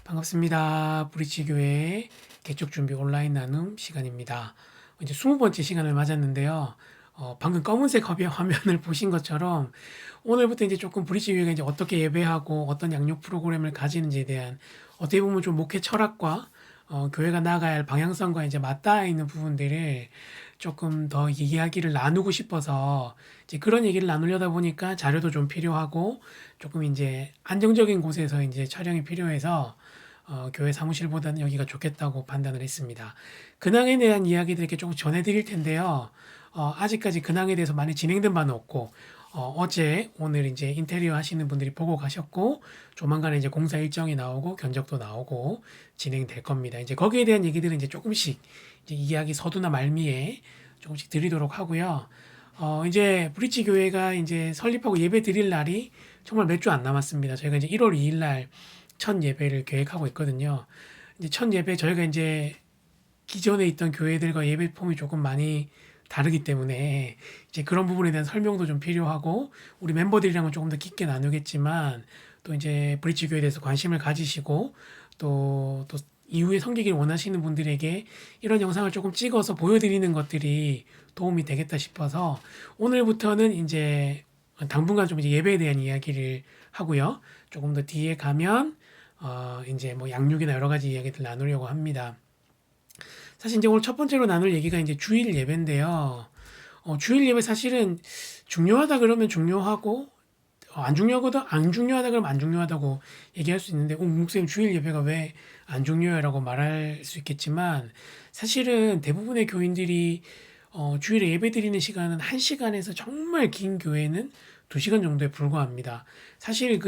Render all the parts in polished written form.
반갑습니다. 브릿지교회 개척 준비 온라인 나눔 시간입니다. 이제 20번째 시간을 맞았는데요. 방금 검은색 화면을 보신 것처럼 오늘부터 이제 조금 브릿지교회가 이제 어떻게 예배하고 어떤 양육 프로그램을 가지는지에 대한 어떻게 보면 좀 목회 철학과 교회가 나아가야 할 방향성과 이제 맞닿아 있는 부분들을 조금 더 이야기를 나누고 싶어서 이제 그런 얘기를 나누려다 보니까 자료도 좀 필요하고 조금 이제 안정적인 곳에서 이제 촬영이 필요해서 교회 사무실보다는 여기가 좋겠다고 판단을 했습니다. 근황에 대한 이야기들 이렇게 조금 전해드릴 텐데요. 아직까지 근황에 대해서 많이 진행된 바는 없고, 어제, 오늘 이제 인테리어 하시는 분들이 보고 가셨고, 조만간에 이제 공사 일정이 나오고, 견적도 나오고, 진행될 겁니다. 이제 거기에 대한 얘기들은 이제 조금씩 이제 이야기 서두나 말미에 조금씩 드리도록 하고요. 이제 브릿지 교회가 이제 설립하고 예배 드릴 날이 정말 몇 주 안 남았습니다. 저희가 이제 1월 2일 날 첫 예배를 계획하고 있거든요. 이제 첫 예배 저희가 이제 기존에 있던 교회들과 예배 폼이 조금 많이 다르기 때문에 이제 그런 부분에 대한 설명도 좀 필요하고 우리 멤버들이랑은 조금 더 깊게 나누겠지만 또 이제 브릿지 교회에 대해서 관심을 가지시고 또 이후에 섬기기를 원하시는 분들에게 이런 영상을 조금 찍어서 보여드리는 것들이 도움이 되겠다 싶어서 오늘부터는 이제 당분간 좀 이제 예배에 대한 이야기를 하고요. 조금 더 뒤에 가면 이제 뭐 양육이나 여러 가지 이야기들 나누려고 합니다. 사실 이제 오늘 첫 번째로 나눌 얘기가 이제 주일 예배인데요. 주일 예배 사실은 중요하다 그러면 중요하고 안 중요하다 그러면 안 중요하다고 얘기할 수 있는데, 목사님 주일 예배가 왜 안 중요해라고 말할 수 있겠지만, 사실은 대부분의 교인들이 주일에 예배 드리는 시간은 1시간에서 정말 긴 교회는 2시간 정도에 불과합니다. 사실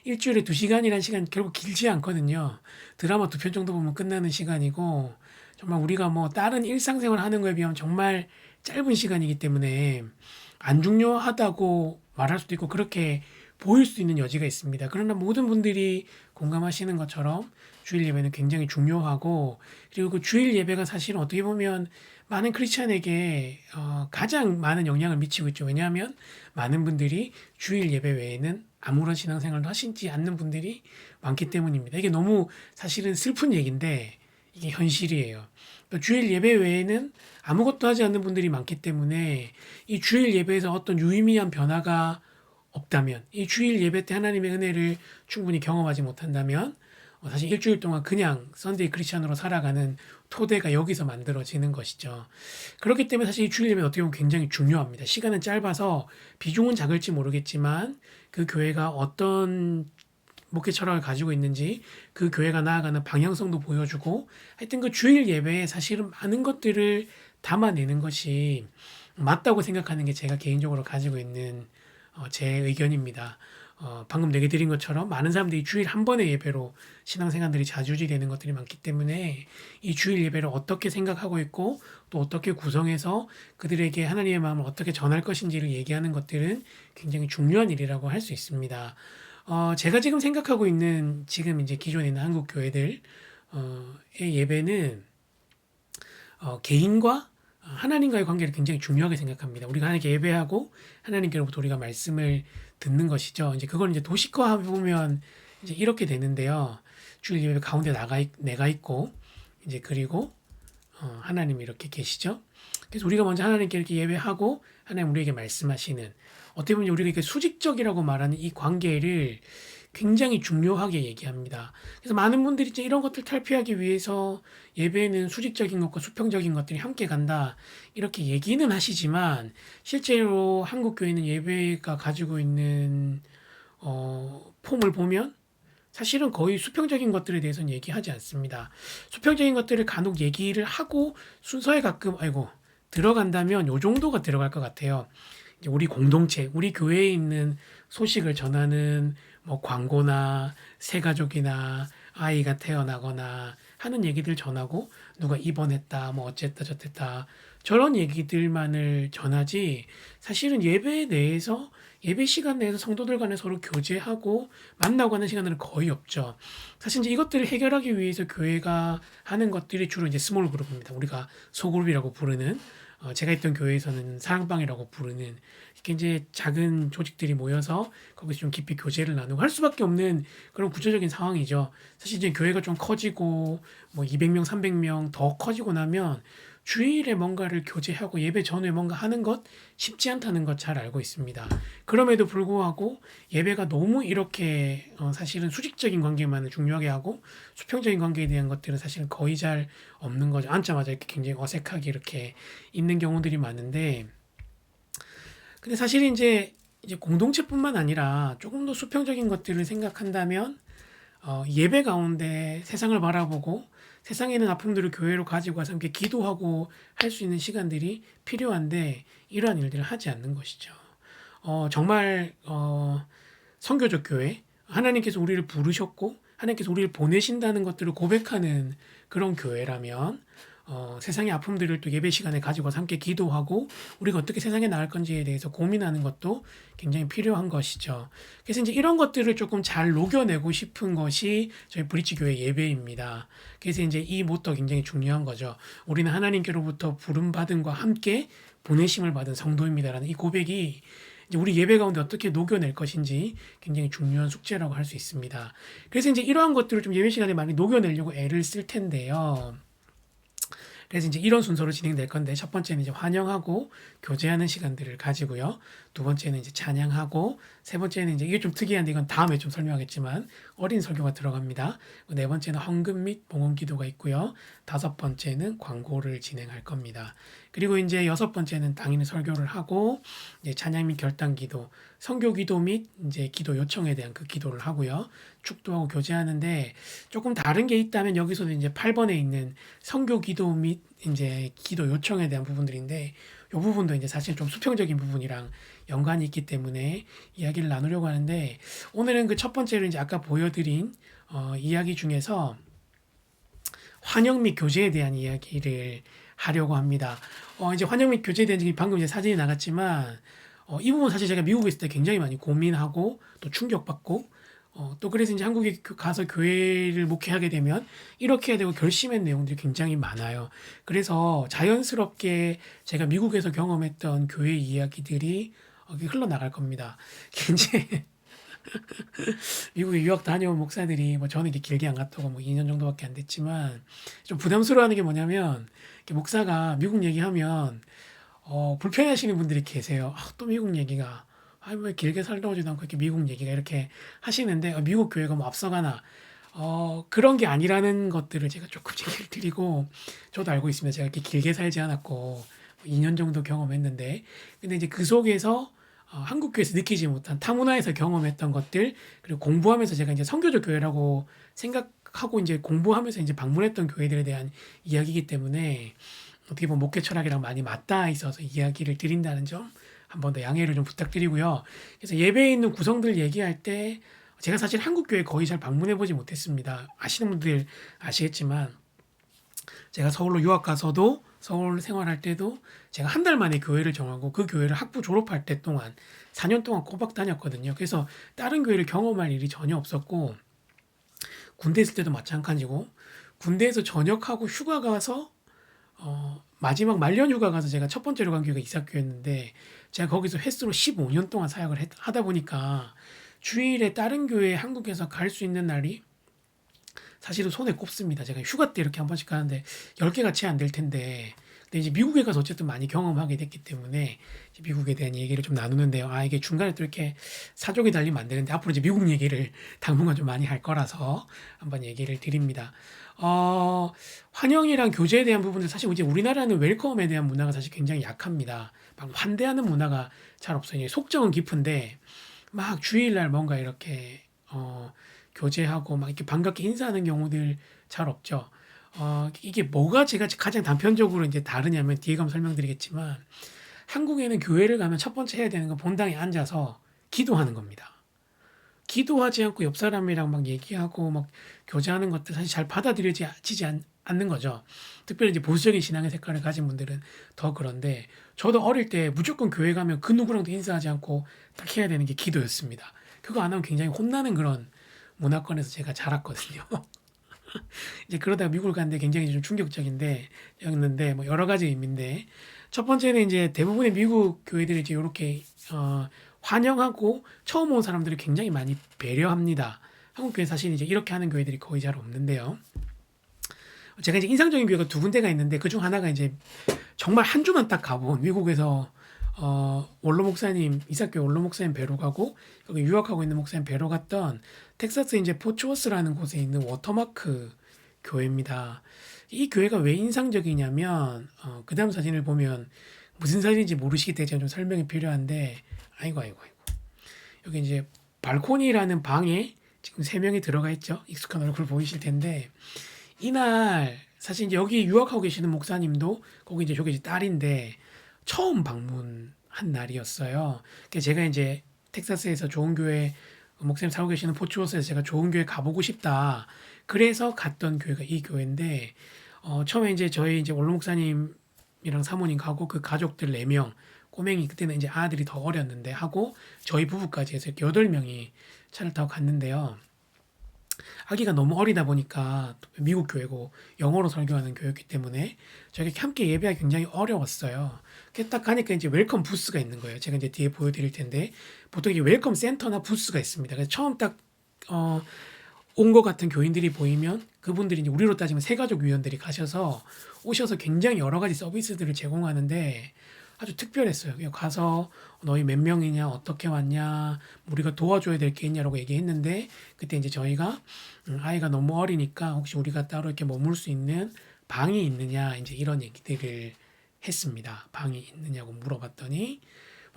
일주일에 2시간이라는 시간 결국 길지 않거든요. 드라마 2편 정도 보면 끝나는 시간이고, 정말 우리가 뭐 다른 일상생활 하는 거에 비하면 정말 짧은 시간이기 때문에 안 중요하다고 말할 수도 있고 그렇게 보일 수 있는 여지가 있습니다. 그러나 모든 분들이 공감하시는 것처럼 주일 예배는 굉장히 중요하고, 그리고 그 주일 예배가 사실은 어떻게 보면 많은 크리스천에게 가장 많은 영향을 미치고 있죠. 왜냐하면 많은 분들이 주일 예배 외에는 아무런 신앙생활도 하시지 않는 분들이 많기 때문입니다. 이게 너무 사실은 슬픈 얘기인데 이게 현실이에요. 또 주일 예배 외에는 아무것도 하지 않는 분들이 많기 때문에 이 주일 예배에서 어떤 유의미한 변화가 없다면, 이 주일 예배 때 하나님의 은혜를 충분히 경험하지 못한다면 사실 일주일 동안 그냥 썬데이 크리스천으로 살아가는 토대가 여기서 만들어지는 것이죠. 그렇기 때문에 사실 이 주일 예배는 어떻게 보면 굉장히 중요합니다. 시간은 짧아서 비중은 작을지 모르겠지만 그 교회가 어떤 목회 철학을 가지고 있는지 그 교회가 나아가는 방향성도 보여주고, 하여튼 그 주일 예배에 사실은 많은 것들을 담아내는 것이 맞다고 생각하는 게 제가 개인적으로 가지고 있는 제 의견입니다. 방금 얘기 드린 것처럼 많은 사람들이 주일 한 번의 예배로 신앙생활들이 좌지우지 되는 것들이 많기 때문에 이 주일 예배를 어떻게 생각하고 있고 또 어떻게 구성해서 그들에게 하나님의 마음을 어떻게 전할 것인지를 얘기하는 것들은 굉장히 중요한 일이라고 할 수 있습니다. 제가 지금 생각하고 있는 지금 이제 기존에 있는 한국 교회들의 예배는 개인과 하나님과의 관계를 굉장히 중요하게 생각합니다. 우리가 하나님께 예배하고 하나님께로부터 우리가 말씀을 듣는 것이죠. 이제 그걸 이제 도식화해 보면 이제 이렇게 되는데요. 주일 예배 가운데 내가 있고 이제 그리고 하나님이 이렇게 계시죠. 그래서 우리가 먼저 하나님께 이렇게 예배하고 하나님 우리에게 말씀하시는, 어떻게 보면 우리가 이렇게 수직적이라고 말하는 이 관계를 굉장히 중요하게 얘기합니다. 그래서 많은 분들이 이제 이런 것들 탈피하기 위해서 예배는 수직적인 것과 수평적인 것들이 함께 간다 이렇게 얘기는 하시지만, 실제로 한국 교회는 예배가 가지고 있는 폼을 보면 사실은 거의 수평적인 것들에 대해서는 얘기하지 않습니다. 수평적인 것들을 간혹 얘기를 하고 순서에 가끔 들어간다면 요 정도가 들어갈 것 같아요. 이제 우리 공동체, 우리 교회에 있는 소식을 전하는 뭐 광고나 새가족이나 아이가 태어나거나 하는 얘기들 전하고, 누가 입원했다, 뭐 어쨌다 저쨌다 저런 얘기들만을 전하지, 사실은 예배 내에서 예배 시간 내에서 성도들 간에 서로 교제하고 만나고 하는 시간은 거의 없죠. 사실 이제 이것들을 해결하기 위해서 교회가 하는 것들이 주로 이제 스몰 그룹입니다. 우리가 소그룹이라고 부르는 제가 있던 교회에서는 사랑방이라고 부르는 이렇게 이제 작은 조직들이 모여서 거기서 좀 깊이 교제를 나누고 할 수밖에 없는 그런 구조적인 상황이죠. 사실 이제 교회가 좀 커지고 뭐 200명, 300명 더 커지고 나면 주일에 뭔가를 교제하고 예배 전후에 뭔가 하는 것 쉽지 않다는 것 잘 알고 있습니다. 그럼에도 불구하고 예배가 너무 이렇게 사실은 수직적인 관계만을 중요하게 하고 수평적인 관계에 대한 것들은 사실은 거의 잘 없는 거죠. 앉자마자 이렇게 굉장히 어색하게 이렇게 있는 경우들이 많은데, 근데 사실 이제 공동체뿐만 아니라 조금 더 수평적인 것들을 생각한다면 예배 가운데 세상을 바라보고 세상에 있는 아픔들을 교회로 가지고 와서 함께 기도하고 할 수 있는 시간들이 필요한데 이러한 일들을 하지 않는 것이죠. 정말 선교적 교회, 하나님께서 우리를 부르셨고 하나님께서 우리를 보내신다는 것들을 고백하는 그런 교회라면 세상의 아픔들을 또 예배 시간에 가지고 와서 함께 기도하고 우리가 어떻게 세상에 나갈 건지에 대해서 고민하는 것도 굉장히 필요한 것이죠. 그래서 이제 이런 것들을 조금 잘 녹여내고 싶은 것이 저희 브릿지 교회 예배입니다. 그래서 이제 이 모토 굉장히 중요한 거죠. 우리는 하나님께로부터 부름받음과 함께 보내심을 받은 성도입니다라는 이 고백이 이제 우리 예배 가운데 어떻게 녹여낼 것인지 굉장히 중요한 숙제라고 할 수 있습니다. 그래서 이제 이러한 것들을 좀 예배 시간에 많이 녹여내려고 애를 쓸 텐데요. 그래서 이제 이런 순서로 진행될 건데 첫 번째는 이제 환영하고 교제하는 시간들을 가지고요. 두 번째는 이제 찬양하고 세 번째는 이제 이게 좀 특이한데 이건 다음에 좀 설명하겠지만 어린 설교가 들어갑니다. 네 번째는 헌금 및 봉헌 기도가 있고요. 다섯 번째는 광고를 진행할 겁니다. 그리고 이제 여섯 번째는 당연히 설교를 하고 이제 찬양 및 결단 기도, 선교 기도 및 이제 기도 요청에 대한 그 기도를 하고요. 축도하고 교제하는데 조금 다른 게 있다면 여기서도 이제 8번에 있는 선교 기도 및 이제 기도 요청에 대한 부분들인데 이 부분도 이제 사실 좀 수평적인 부분이랑 연관이 있기 때문에 이야기를 나누려고 하는데 오늘은 그 첫 번째로 이제 아까 보여드린 이야기 중에서 환영 및 교제에 대한 이야기를 하려고 합니다. 이제 환영 및 교제에 대한 얘기 방금 이제 사진이 나갔지만 이 부분 사실 제가 미국에 있을 때 굉장히 많이 고민하고 또 충격받고 또 그래서 이제 한국에 가서 교회를 목회하게 되면 이렇게 해야 되고 결심한 내용들이 굉장히 많아요. 그래서 자연스럽게 제가 미국에서 경험했던 교회 이야기들이 흘러나갈 겁니다. 이제 미국에 유학 다녀온 목사들이 뭐 저는 이게 길게 안 갔다고 뭐 2년 정도밖에 안 됐지만 좀 부담스러워하는 게 뭐냐면 목사가 미국 얘기하면 불편해하시는 분들이 계세요. 또 미국 얘기가 왜 길게 살다 오지도 않고 이렇게 미국 얘기가 이렇게 하시는데 미국 교회가 뭐 앞서가나 그런 게 아니라는 것들을 제가 조금 얘기를 드리고 저도 알고 있습니다. 제가 이렇게 길게 살지 않았고 2년 정도 경험했는데 근데 이제 그 속에서 한국 교회에서 느끼지 못한 타 문화에서 경험했던 것들 그리고 공부하면서 제가 이제 선교적 교회라고 생각하고 이제 공부하면서 이제 방문했던 교회들에 대한 이야기이기 때문에 어떻게 보면 목회 철학이랑 많이 맞닿아 있어서 이야기를 드린다는 점 한 번 더 양해를 좀 부탁드리고요. 그래서 예배에 있는 구성들 얘기할 때 제가 사실 한국 교회 거의 잘 방문해 보지 못했습니다. 아시는 분들 아시겠지만 제가 서울로 유학 가서도 서울 생활할 때도 제가 한 달 만에 교회를 정하고 그 교회를 학부 졸업할 때 동안 4년 동안 꼬박 다녔거든요. 그래서 다른 교회를 경험할 일이 전혀 없었고 군대 있을 때도 마찬가지고 군대에서 전역하고 휴가 가서 마지막 말년 휴가 가서 제가 첫 번째로 간 교회가 이삭교회였는데 제가 거기서 횟수로 15년 동안 사역을 하다 보니까 주일에 다른 교회 한국에서 갈 수 있는 날이 사실은 손에 꼽습니다. 제가 휴가 때 이렇게 한 번씩 가는데 10개가 채 안 될 텐데 근데 이제 미국에 가서 어쨌든 많이 경험하게 됐기 때문에 이제 미국에 대한 얘기를 좀 나누는데요. 이게 중간에 또 이렇게 사족이 달리면 안 되는데 앞으로 이제 미국 얘기를 당분간 좀 많이 할 거라서 한번 얘기를 드립니다. 환영이랑 교제에 대한 부분들 사실 이제 우리나라는 웰컴에 대한 문화가 사실 굉장히 약합니다. 막 환대하는 문화가 잘 없어요. 속정은 깊은데 막 주일날 뭔가 이렇게 교제하고 막 이렇게 반갑게 인사하는 경우들 잘 없죠. 이게 뭐가 제가 가장 단편적으로 이제 다르냐면 뒤에 가면 설명드리겠지만 한국에는 교회를 가면 첫 번째 해야 되는 건 본당에 앉아서 기도하는 겁니다. 기도하지 않고 옆 사람이랑 막 얘기하고 막 교제하는 것들 사실 잘 받아들여지지 않는 거죠. 특별히 이제 보수적인 신앙의 색깔을 가진 분들은 더 그런데 저도 어릴 때 무조건 교회 가면 그 누구랑도 인사하지 않고 딱 해야 되는 게 기도였습니다. 그거 안 하면 굉장히 혼나는 그런 문화권에서 제가 자랐거든요. 이제 그러다가 미국을 갔는데 굉장히 좀 충격적인데 였는데 뭐 여러 가지 의미인데 첫 번째는 이제 대부분의 미국 교회들이 이제 요렇게 환영하고 처음 온 사람들을 굉장히 많이 배려합니다. 한국 교회 사실 이제 이렇게 하는 교회들이 거의 잘 없는데요. 제가 이제 인상적인 교회가 두 군데가 있는데 그중 하나가 이제 정말 한 주만 딱 가본 미국에서 원로 목사님 이삭교회 원로 목사님 뵈러 가고 거기 유학하고 있는 목사님 뵈러 갔던 텍사스 이제 포츠워스라는 곳에 있는 워터마크 교회입니다. 이 교회가 왜 인상적이냐면 그 다음 사진을 보면 무슨 사진인지 모르시기 때문에 제가 좀 설명이 필요한데 아이고 여기 이제 발코니라는 방에 지금 세 명이 들어가 있죠. 익숙한 얼굴 보이실 텐데 이날 사실 이제 여기 유학하고 계시는 목사님도 거기 이제 저기 이제 딸인데 처음 방문한 날이었어요. 그러니까 제가 이제 텍사스에서 좋은 교회 목사님 살고 계시는 포츠워스에서 제가 좋은 교회 가보고 싶다. 그래서 갔던 교회가 이 교회인데 처음에 이제 저희 이제 원로 목사님이랑 사모님 가고 그 가족들 4명 꼬맹이 그때는 이제 아들이 더 어렸는데 하고 저희 부부까지 해서 이렇게 8명이 차를 타고 갔는데요. 아기가 너무 어리다 보니까 미국 교회고 영어로 설교하는 교회였기 때문에 저희가 함께 예배하기 굉장히 어려웠어요. 그래서 딱 가니까 이제 웰컴 부스가 있는 거예요. 제가 이제 뒤에 보여드릴 텐데 보통 이게 웰컴 센터나 부스가 있습니다. 그래서 처음 딱 온 것 같은 교인들이 보이면 그분들이 이제 우리로 따지면 새가족 위원들이 가셔서 오셔서 굉장히 여러 가지 서비스들을 제공하는데 아주 특별했어요. 그냥 가서 너희 몇 명이냐, 어떻게 왔냐, 우리가 도와줘야 될 게 있냐라고 얘기했는데 그때 이제 저희가 아이가 너무 어리니까 혹시 우리가 따로 이렇게 머물 수 있는 방이 있느냐 이제 이런 얘기들을 했습니다. 방이 있느냐고 물어봤더니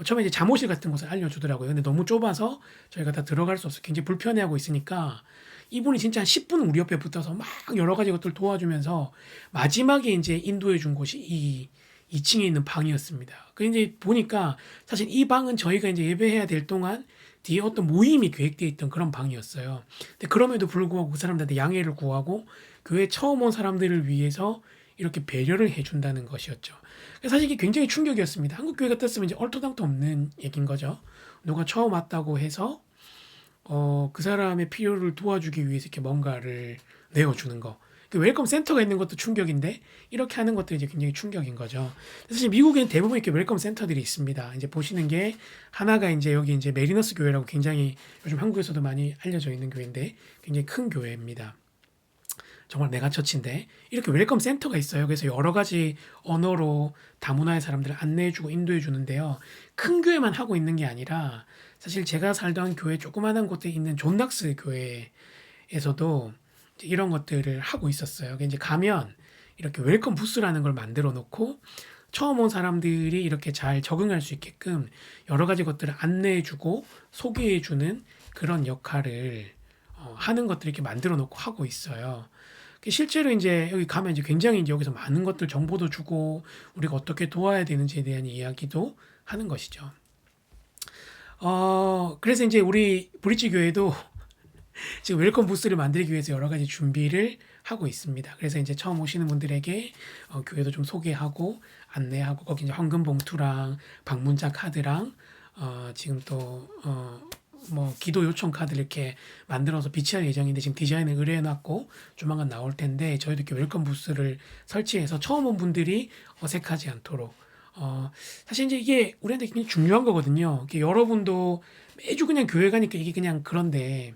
처음에 이제 잠옷실 같은 곳을 알려주더라고요. 근데 너무 좁아서 저희가 다 들어갈 수 없어 굉장히 불편해하고 있으니까 이분이 진짜 한 10분 우리 옆에 붙어서 막 여러 가지 것들 도와주면서 마지막에 이제 인도해 준 곳이 이 2층에 있는 방이었습니다. 그 이제 보니까 사실 이 방은 저희가 이제 예배해야 될 동안 뒤에 어떤 모임이 계획되어 있던 그런 방이었어요. 근데 그럼에도 불구하고 그 사람들한테 양해를 구하고 교회 처음 온 사람들을 위해서 이렇게 배려를 해준다는 것이었죠. 사실 이게 굉장히 충격이었습니다. 한국 교회 같았으면 이제 얼토당토 없는 얘기인 거죠. 누가 처음 왔다고 해서 그 사람의 필요를 도와주기 위해서 이렇게 뭔가를 내어주는 거. 그 웰컴 센터가 있는 것도 충격인데 이렇게 하는 것도 이제 굉장히 충격인 거죠. 사실 미국에는 대부분 이렇게 웰컴 센터들이 있습니다. 이제 보시는 게 하나가 이제 여기 이제 메리너스 교회라고 굉장히 요즘 한국에서도 많이 알려져 있는 교회인데 굉장히 큰 교회입니다. 정말 메가처치인데 이렇게 웰컴 센터가 있어요. 그래서 여러 가지 언어로 다문화의 사람들을 안내해주고 인도해주는데요. 큰 교회만 하고 있는 게 아니라 사실 제가 살던 교회 조그마한 곳에 있는 존낙스 교회에서도 이런 것들을 하고 있었어요. 이제 가면 이렇게 웰컴 부스라는 걸 만들어 놓고 처음 온 사람들이 이렇게 잘 적응할 수 있게끔 여러 가지 것들을 안내해주고 소개해주는 그런 역할을 하는 것들을 이렇게 만들어 놓고 하고 있어요. 실제로 이제 여기 가면 이제 굉장히 이제 여기서 많은 것들 정보도 주고 우리가 어떻게 도와야 되는지에 대한 이야기도 하는 것이죠. 그래서 이제 우리 브릿지 교회도 지금 웰컴 부스를 만들기 위해서 여러 가지 준비를 하고 있습니다. 그래서 이제 처음 오시는 분들에게 교회도 좀 소개하고 안내하고 거기 이제 헌금 봉투랑 방문자 카드랑 지금 또 뭐 기도 요청 카드를 이렇게 만들어서 비치할 예정인데 지금 디자인을 의뢰해놨고 조만간 나올 텐데 저희도 이렇게 웰컴 부스를 설치해서 처음 온 분들이 어색하지 않도록 사실 이제 이게 우리한테 굉장히 중요한 거거든요. 여러분도 매주 그냥 교회 가니까 이게 그냥 그런데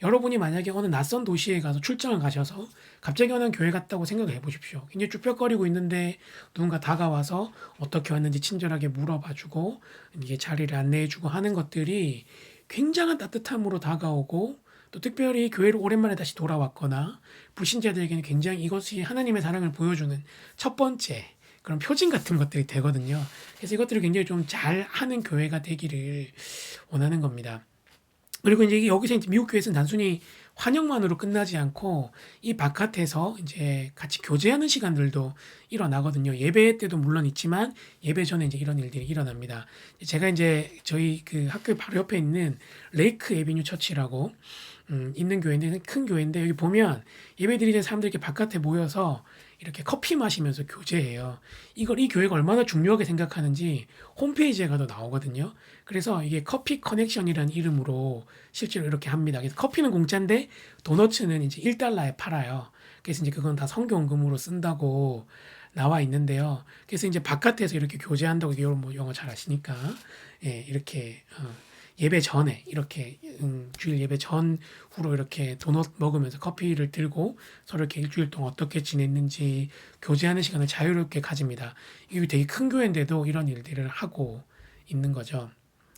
여러분이 만약에 어느 낯선 도시에 가서 출장을 가셔서 갑자기 어느 교회 갔다고 생각을 해보십시오. 굉장히 쭈뼛거리고 있는데 누군가 다가와서 어떻게 왔는지 친절하게 물어봐주고 이게 자리를 안내해주고 하는 것들이 굉장한 따뜻함으로 다가오고 또 특별히 교회로 오랜만에 다시 돌아왔거나 불신자들에게는 굉장히 이것이 하나님의 사랑을 보여주는 첫 번째 그런 표징 같은 것들이 되거든요. 그래서 이것들을 굉장히 좀 잘하는 교회가 되기를 원하는 겁니다. 그리고 이제 여기서 이제 미국 교회에서는 단순히 환영만으로 끝나지 않고 이 바깥에서 이제 같이 교제하는 시간들도 일어나거든요. 예배 때도 물론 있지만 예배 전에 이제 이런 일들이 일어납니다. 제가 이제 저희 그 학교 바로 옆에 있는 레이크 에비뉴 처치라고 있는 교회인데 큰 교회인데 여기 보면 예배 드리는 사람들 이렇게 바깥에 모여서 이렇게 커피 마시면서 교제해요. 이걸 이 교회가 얼마나 중요하게 생각하는지 홈페이지에 가도 나오거든요. 그래서 이게 커피 커넥션이라는 이름으로 실제로 이렇게 합니다. 그래서 커피는 공짜인데 도너츠는 이제 $1에 팔아요. 그래서 이제 그건 다 성경금으로 쓴다고 나와 있는데요. 그래서 이제 바깥에서 이렇게 교제한다고 이런 뭐 영어 잘 아시니까 예, 이렇게 예배 전에 이렇게 주일 예배 전후로 이렇게 도넛 먹으면서 커피를 들고 서로 이렇게 일주일 동안 어떻게 지냈는지 교제하는 시간을 자유롭게 가집니다. 이게 되게 큰 교회인데도 이런 일들을 하고 있는 거죠.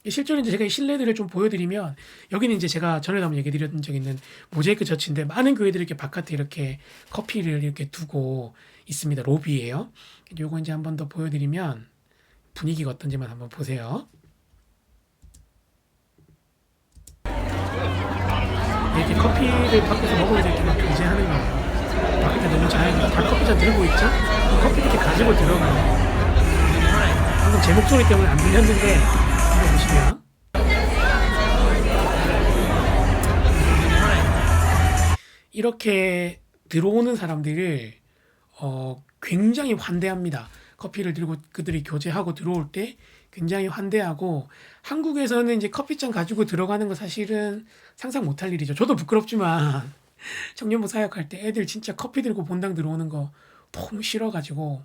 실제로 이제 제가 이 실내들을 좀 보여드리면 여기는 이제 제가 전에도 한번 얘기 드렸던 적 있는 모자이크 처치인데 많은 교회들이 이렇게 바깥에 이렇게 커피를 이렇게 두고 있습니다. 로비예요. 요거 이제 한 번 더 보여드리면 분위기가 어떤지만 한번 보세요. 이렇게 커피를 밖에서 먹으면서 이렇게 막 교제하는 거예요. 밖에 너무 자연히 다 커피잔 들고 있죠? 그 커피 이렇게 가지고 들어가요. 방금 제 목소리 때문에 안 들렸는데 이거 보시면 이렇게 들어오는 사람들을 굉장히 환대합니다. 커피를 들고 그들이 교제하고 들어올 때 굉장히 환대하고 한국에서는 이제 커피잔 가지고 들어가는 거 사실은 상상 못할 일이죠. 저도 부끄럽지만 청년부 사역할 때 애들 진짜 커피 들고 본당 들어오는 거 너무 싫어가지고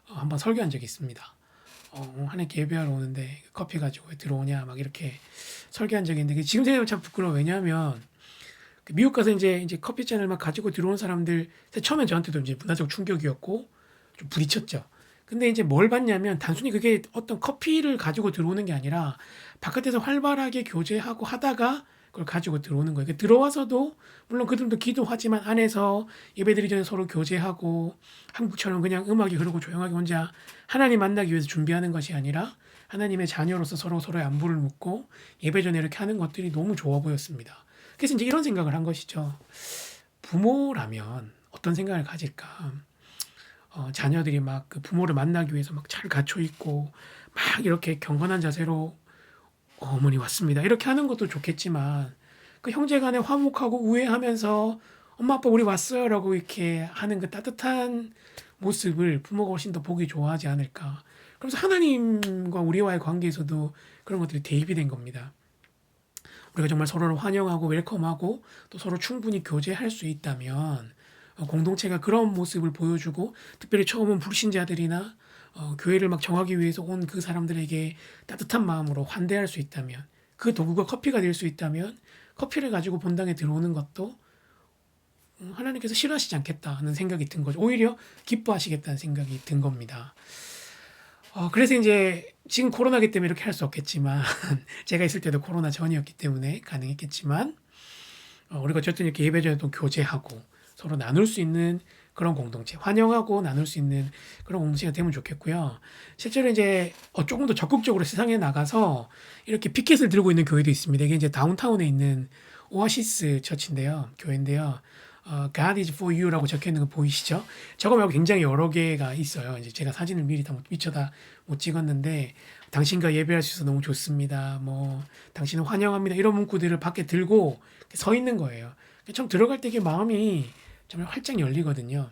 한번 설교한 적이 있습니다. 한 해 예배하러 오는데 커피 가지고 왜 들어오냐 막 이렇게 설교한 적이 있는데 지금 생각하면 참 부끄러워. 왜냐하면 미국 가서 이제 커피잔을 막 가지고 들어온 사람들 처음엔 저한테도 이제 문화적 충격이었고 좀 부딪혔죠. 근데 이제 뭘 봤냐면 단순히 그게 어떤 커피를 가지고 들어오는 게 아니라 바깥에서 활발하게 교제하고 하다가 그걸 가지고 들어오는 거예요. 그러니까 들어와서도 물론 그들도 기도하지만 안에서 예배드리기 전에 서로 교제하고 한국처럼 그냥 음악이 흐르고 조용하게 혼자 하나님 만나기 위해서 준비하는 것이 아니라 하나님의 자녀로서 서로 서로의 안부를 묻고 예배 전에 이렇게 하는 것들이 너무 좋아 보였습니다. 그래서 이제 이런 생각을 한 것이죠. 부모라면 어떤 생각을 가질까? 자녀들이 막 그 부모를 만나기 위해서 막 잘 갖춰 있고 막 이렇게 경건한 자세로 어머니 왔습니다. 이렇게 하는 것도 좋겠지만 그 형제간에 화목하고 우애하면서 엄마 아빠 우리 왔어요라고 이렇게 하는 그 따뜻한 모습을 부모가 훨씬 더 보기 좋아하지 않을까. 그래서 하나님과 우리와의 관계에서도 그런 것들이 대입이 된 겁니다. 우리가 정말 서로를 환영하고 웰컴하고 또 서로 충분히 교제할 수 있다면 공동체가 그런 모습을 보여주고 특별히 처음 온 불신자들이나 교회를 막 정하기 위해서 온 그 사람들에게 따뜻한 마음으로 환대할 수 있다면 그 도구가 커피가 될 수 있다면 커피를 가지고 본당에 들어오는 것도 하나님께서 싫어하시지 않겠다는 생각이 든 거죠. 오히려 기뻐하시겠다는 생각이 든 겁니다. 그래서 이제 지금 코로나기 때문에 이렇게 할 수 없겠지만 제가 있을 때도 코로나 전이었기 때문에 가능했겠지만 우리가 어쨌든 이렇게 예배 전에 또 교제하고 서로 나눌 수 있는 그런 공동체, 환영하고 나눌 수 있는 그런 공동체가 되면 좋겠고요. 실제로 이제 조금 더 적극적으로 세상에 나가서 이렇게 피켓을 들고 있는 교회도 있습니다. 이게 이제 다운타운에 있는 오아시스 처치인데요, 교회인데요. God is for you라고 적혀 있는 거 보이시죠? 저거 말고 굉장히 여러 개가 있어요. 이제 제가 사진을 미리 다 미처 다 못 찍었는데 당신과 예배할 수 있어서 너무 좋습니다. 뭐 당신을 환영합니다. 이런 문구들을 밖에 들고 서 있는 거예요. 참 들어갈 때 이게 마음이 정말 활짝 열리거든요.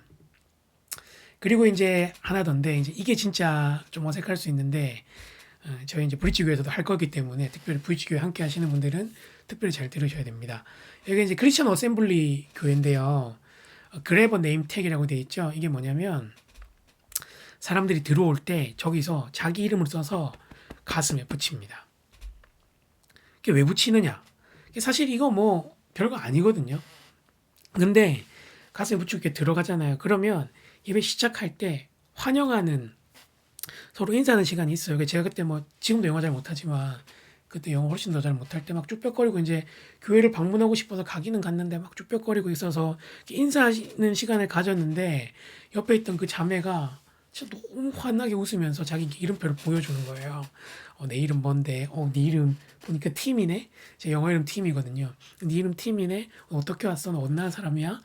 그리고 이제 하나던데 이제 이게 진짜 좀 어색할 수 있는데 저희 이제 브릿지 교회에서도 할 거기 때문에 특별히 브릿지 교회 함께 하시는 분들은 특별히 잘 들으셔야 됩니다. 여기 이제 크리스천 어셈블리 교회인데요. 그래버 네임 택이라고 되어 있죠. 이게 뭐냐면 사람들이 들어올 때 저기서 자기 이름을 써서 가슴에 붙입니다. 이게 왜 붙이느냐? 사실 이거 뭐 별거 아니거든요. 근데 가슴에 붙이고 이렇게 들어가잖아요. 그러면 예배 시작할 때 환영하는 서로 인사하는 시간이 있어요. 제가 그때 뭐 지금도 영어 잘 못하지만 그때 영어 훨씬 더 잘 못할 때 막 쭈뼛거리고 이제 교회를 방문하고 싶어서 가기는 갔는데 막 쭈뼛거리고 있어서 인사하는 시간을 가졌는데 옆에 있던 그 자매가 진짜 너무 환하게 웃으면서 자기 이름표를 보여주는 거예요. 내 이름 뭔데? 네 이름 보니까 팀이네. 제 영어 이름 팀이거든요. 네 이름 팀이네. 어떻게 왔어? 너 어느 나라 사람이야?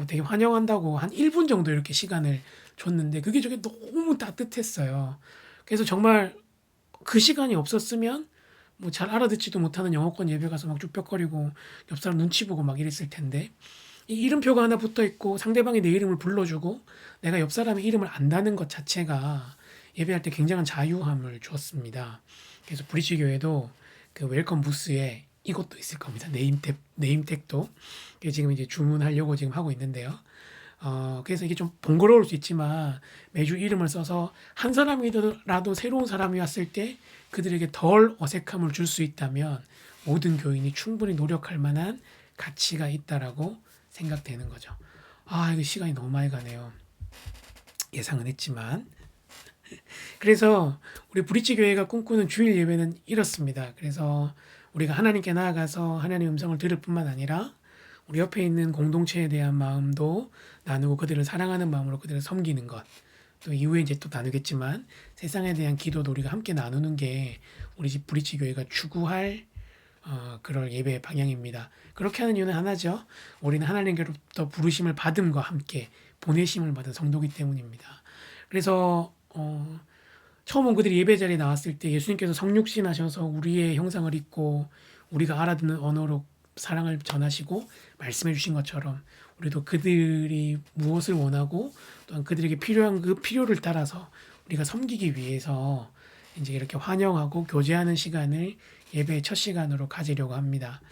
되게 환영한다고 한 1분 정도 이렇게 시간을 줬는데 그게 저게 너무 따뜻했어요. 그래서 정말 그 시간이 없었으면 뭐 잘 알아듣지도 못하는 영어권 예배 가서 막 쭈뼛거리고 옆 사람 눈치 보고 막 이랬을 텐데 이 이름표가 하나 붙어 있고 상대방이 내 이름을 불러주고 내가 옆 사람의 이름을 안다는 것 자체가 예배할 때 굉장한 자유함을 주었습니다. 그래서 브릿지 교회도 그 웰컴 부스에 이것도 있을 겁니다. 네임택도 지금 이제 주문하려고 지금 하고 있는데요. 그래서 이게 좀 번거로울 수 있지만 매주 이름을 써서 한 사람이라도 새로운 사람이 왔을 때 그들에게 덜 어색함을 줄 수 있다면 모든 교인이 충분히 노력할 만한 가치가 있다라고 생각되는 거죠. 이거 시간이 너무 많이 가네요. 예상은 했지만. 그래서 우리 브릿지 교회가 꿈꾸는 주일 예배는 이렇습니다. 그래서 우리가 하나님께 나아가서 하나님의 음성을 들을 뿐만 아니라 우리 옆에 있는 공동체에 대한 마음도 나누고 그들을 사랑하는 마음으로 그들을 섬기는 것. 또 이후에 이제 또 나누겠지만 세상에 대한 기도도 우리가 함께 나누는 게 우리 집 브릿지 교회가 추구할 그럴 예배의 방향입니다. 그렇게 하는 이유는 하나죠. 우리는 하나님께로부터 부르심을 받음과 함께 보내심을 받은 성도기 때문입니다. 그래서 처음 그들이 예배 자리에 나왔을 때 예수님께서 성육신 하셔서 우리의 형상을 입고 우리가 알아듣는 언어로 사랑을 전하시고 말씀해 주신 것처럼 우리도 그들이 무엇을 원하고 또한 그들에게 필요한 그 필요를 따라서 우리가 섬기기 위해서 이제 이렇게 환영하고 교제하는 시간을 예배의 첫 시간으로 가지려고 합니다.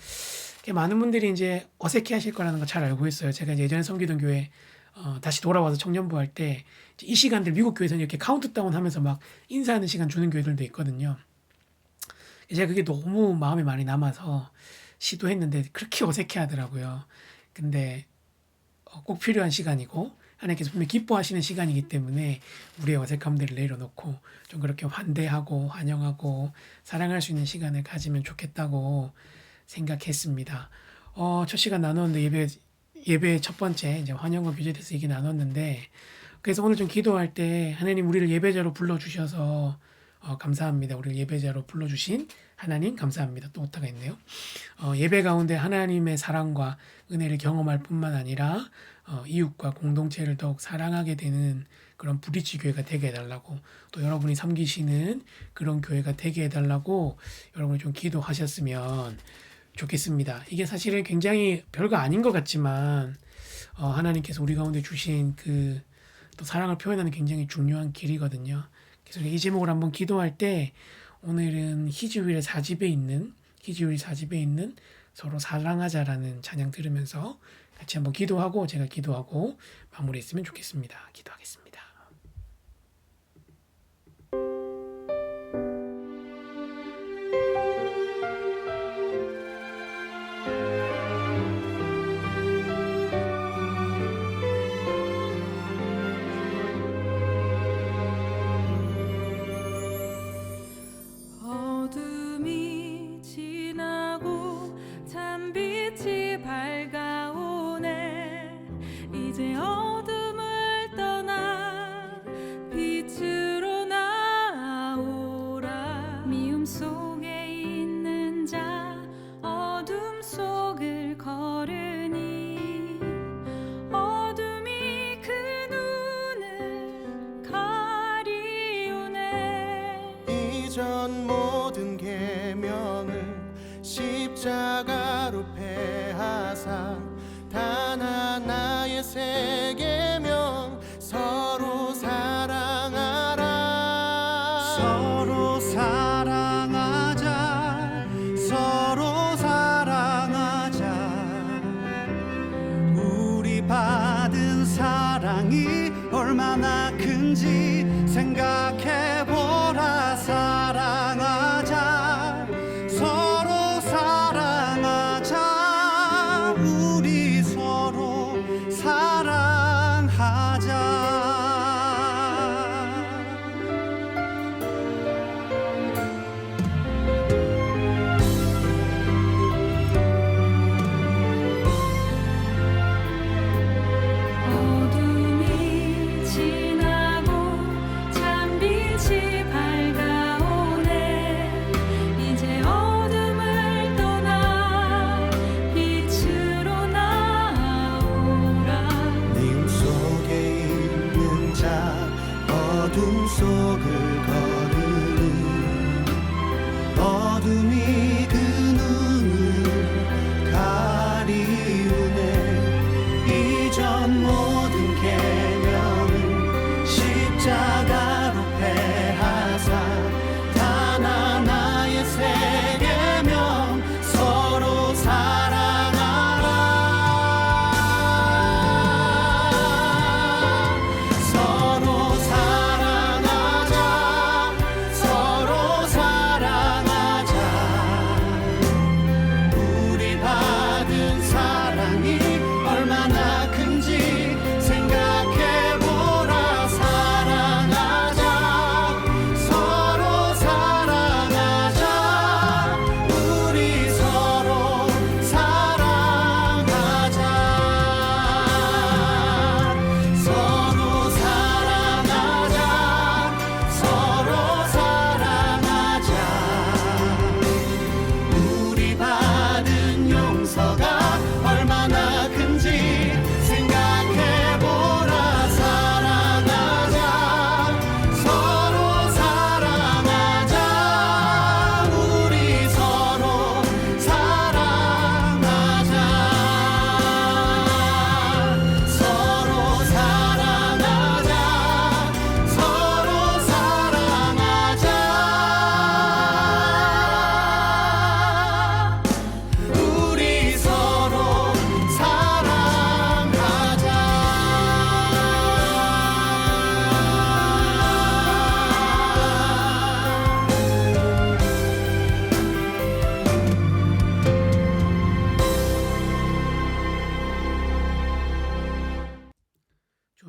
많은 분들이 이제 어색해 하실 거라는 거 잘 알고 있어요. 제가 예전에 섬기던 교회 다시 돌아와서 청년부 할 때 이 시간들 미국 교회에서는 이렇게 카운트다운 하면서 막 인사하는 시간 주는 교회들도 있거든요. 제가 그게 너무 마음에 많이 남아서 시도했는데 그렇게 어색해 하더라고요. 근데 꼭 필요한 시간이고 하나님께서 분명히 기뻐하시는 시간이기 때문에 우리의 어색함들을 내려놓고 좀 그렇게 환대하고 환영하고 사랑할 수 있는 시간을 가지면 좋겠다고 생각했습니다. 첫 시간 나눴는데 예배 첫 번째 이제 환영과 교제에 대해서 얘기 나눴는데 그래서 오늘 좀 기도할 때 하나님 우리를 예배자로 불러주셔서 감사합니다. 우리를 예배자로 불러주신 하나님 감사합니다. 또 오타가 있네요. 예배 가운데 하나님의 사랑과 은혜를 경험할 뿐만 아니라 이웃과 공동체를 더욱 사랑하게 되는 그런 브릿지 교회가 되게 해달라고 또 여러분이 섬기시는 그런 교회가 되게 해달라고 여러분이 좀 기도하셨으면 좋겠습니다. 이게 사실은 굉장히 별거 아닌 것 같지만 하나님께서 우리 가운데 주신 그 또 사랑을 표현하는 굉장히 중요한 길이거든요. 그래서 이 제목을 한번 기도할 때 오늘은 희지율 4집에 있는 서로 사랑하자라는 찬양 들으면서 같이 한번 기도하고 제가 기도하고 마무리했으면 좋겠습니다. 기도하겠습니다. 어둠이 지나고 찬빛이 밝아오네. 이제 어둠을 떠나 빛으로 나오라. 미움 속에 있는 자 어둠 속을 걸으니 어둠이 그 눈을 가리우네. 이전 모든 계명을 십자가로 패하사 단 하나의 새 계명 서로 사랑하라. 서로 사랑하자. 서로 사랑하자. 우리 받은 사랑이 얼마나 큰지 생각해보라. 사랑하자. 서로 사랑하자. 우리 서로 사랑하자. 어둠이 지나고 찬빛이 밝아오네. 이제 어둠을 떠나 빛으로 나오라. 미움 속에 있는 자 어둠 속을 걸으니 어둠이 그 눈을 가리우네. 이전 모든 계명을 십자가로 패하사 단 하나의 새 계명 서로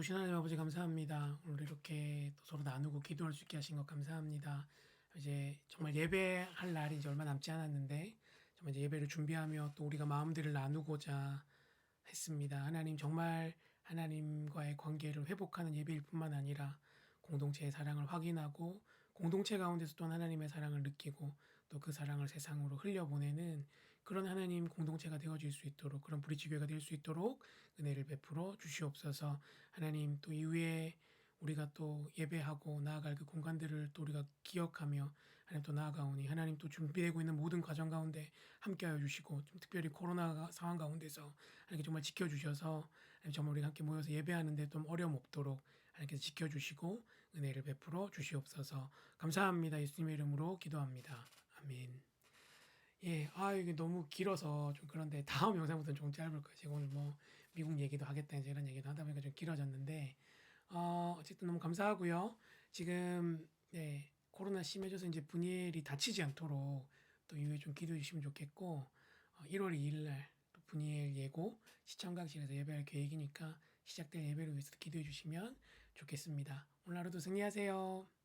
보신 하나님 아버지 감사합니다. 오늘 이렇게 또 서로 나누고 기도할 수 있게 하신 것 감사합니다. 이제 정말 예배할 날이 이제 얼마 남지 않았는데 정말 이제 예배를 준비하며 또 우리가 마음들을 나누고자 했습니다. 하나님 정말 하나님과의 관계를 회복하는 예배일 뿐만 아니라 공동체의 사랑을 확인하고 공동체 가운데서 또 하나님의 사랑을 느끼고 또 그 사랑을 세상으로 흘려보내는 그런 하나님 공동체가 되어질 수 있도록 그런 브리지교회가 될 수 있도록 은혜를 베풀어 주시옵소서. 하나님 또 이후에 우리가 또 예배하고 나아갈 그 공간들을 또 우리가 기억하며 하나님 또 나아가오니 하나님 또 준비되고 있는 모든 과정 가운데 함께하여 주시고 좀 특별히 코로나 상황 가운데서 하나님 정말 지켜주셔서 하나님 정말 우리가 함께 모여서 예배하는데 좀 어려움 없도록 하나님께서 지켜주시고 은혜를 베풀어 주시옵소서. 감사합니다. 예수님의 이름으로 기도합니다. 아멘. 예, 이게 너무 길어서 좀 그런데 다음 영상부터는 좀 짧을 거예요. 제가 오늘 뭐 미국 얘기도 하겠다 이제 이런 얘기도 하다 보니까 좀 길어졌는데 어쨌든 너무 감사하고요. 지금 네, 코로나 심해져서 이제 분이엘이 다치지 않도록 또 이후에 좀 기도해 주시면 좋겠고 1월 2일 날또 분이엘 예고 시청각실에서 예배할 계획이니까 시작될 예배를 위해서 기도해 주시면 좋겠습니다. 오늘 하루도 승리하세요.